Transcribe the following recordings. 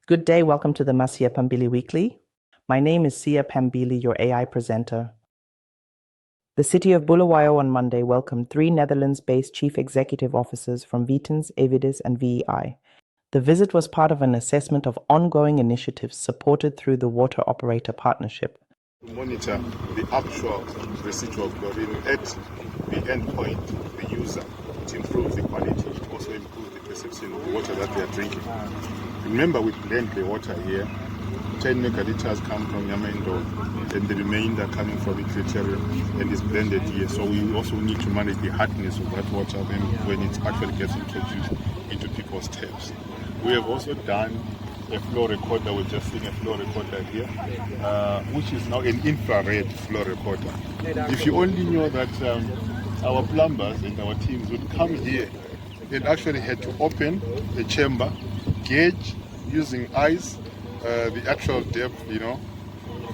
Good day, welcome to the Masiyephambili Weekly. My name is Masiyephambili, your AI presenter. The City of Bulawayo on Monday welcomed 3 Netherlands-based chief executive officers from Vitens, Evides and VEI. The visit was part of an assessment of ongoing initiatives supported through the Water Operator Partnership. Monitor the actual residual chlorine at the endpoint, the user, to improve the quality, to also improve the perception of the water that they are drinking. Remember, we blend the water here. 10 megaliters come from Yamendo, and the remainder coming from the criteria, and is blended here. So we also need to manage the hardness of that water when it actually gets introduced into people's taps. We have also done a flow recorder. We're just seeing a flow recorder here, which is now an infrared flow recorder. If you only know that our plumbers and our teams would come here and actually had to open the chamber, gauge using eyes the actual depth,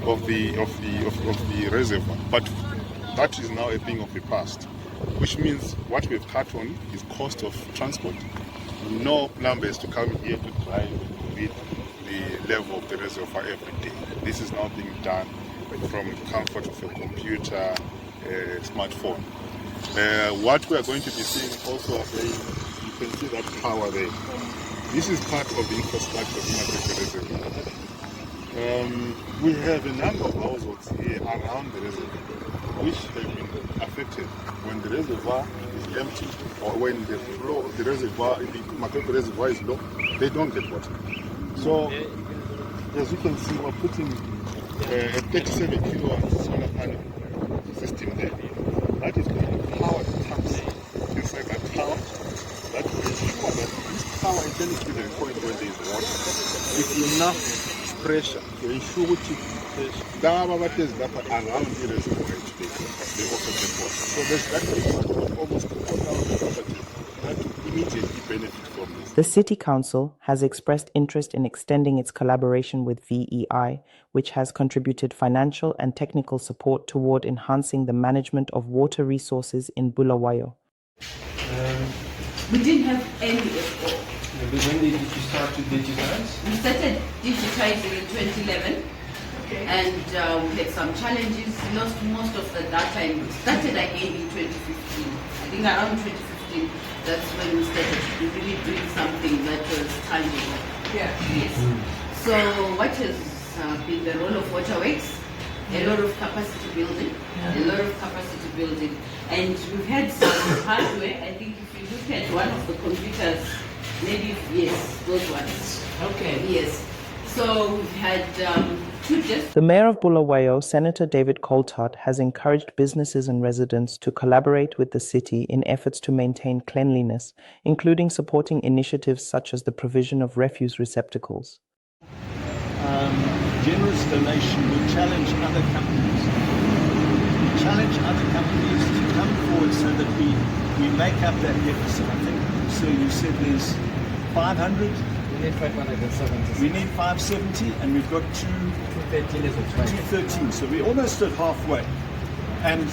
of the reservoir. But that is now a thing of the past, which means what we've cut on is cost of transport. No plumbers to come here to try and read the level of the reservoir every day. This is now being done from the comfort of a computer, smartphone. What we are going to be seeing also, you can see that tower there. This is part of the infrastructure of the reservoir. We have a number of households here around the reservoir which have been affected when the reservoir is empty or when the flow of the reservoir, the Makoko reservoir is low, they don't get water. So, as you can see, we're putting a 37 kilowatt solar panel system there. That is going to power the taps inside that tower. That will ensure that this tower is going to be the point where there is water with enough pressure to ensure which around the reservoir today, they also get water. So there's that almost 4,000 properties that immediately benefit from this. The City Council has expressed interest in extending its collaboration with VEI, which has contributed financial and technical support toward enhancing the management of water resources in Bulawayo. We didn't have any at all. When did you start to digitize? We started digitizing in 2011, and we had some challenges, lost most of the data, and we started again in 2015. I think around 2015, that's when we started really doing something that was tangible. Yeah. Yes. So what has been the role of Waterworks? A lot of capacity building, and we've had some hardware. I think if you look at one of the computers, maybe, yes, those ones. Okay. Yes. So we've had 2 desks. The Mayor of Bulawayo, Senator David Coltart, has encouraged businesses and residents to collaborate with the city in efforts to maintain cleanliness, including supporting initiatives such as the provision of refuse receptacles. Generous donation will challenge other companies. To come forward so that we make up that deficit. I think, so you said there's 500? We need 570. We need 570, and we've got 213. So we're almost at halfway. And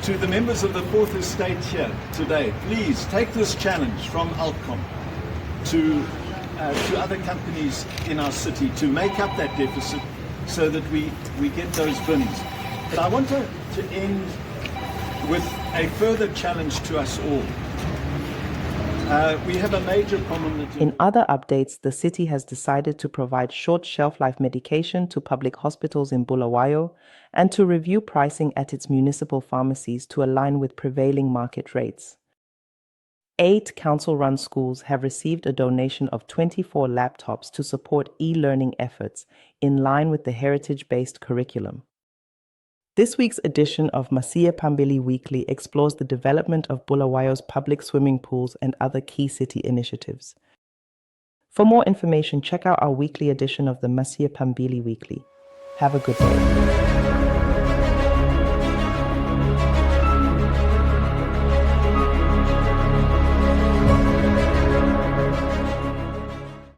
to the members of the Fourth Estate here today, please take this challenge from Altcom to other companies in our city to make up that deficit so that we get those bins. But I want to end with a further challenge to us all. We have a major problem. In other updates, the city has decided to provide short shelf-life medication to public hospitals in Bulawayo and to review pricing at its municipal pharmacies to align with prevailing market rates. 8 council-run schools have received a donation of 24 laptops to support e-learning efforts in line with the heritage-based curriculum. This week's edition of Masiyephambili Weekly explores the development of Bulawayo's public swimming pools and other key city initiatives. For more information, check out our weekly edition of the Masiyephambili Weekly. Have a good day.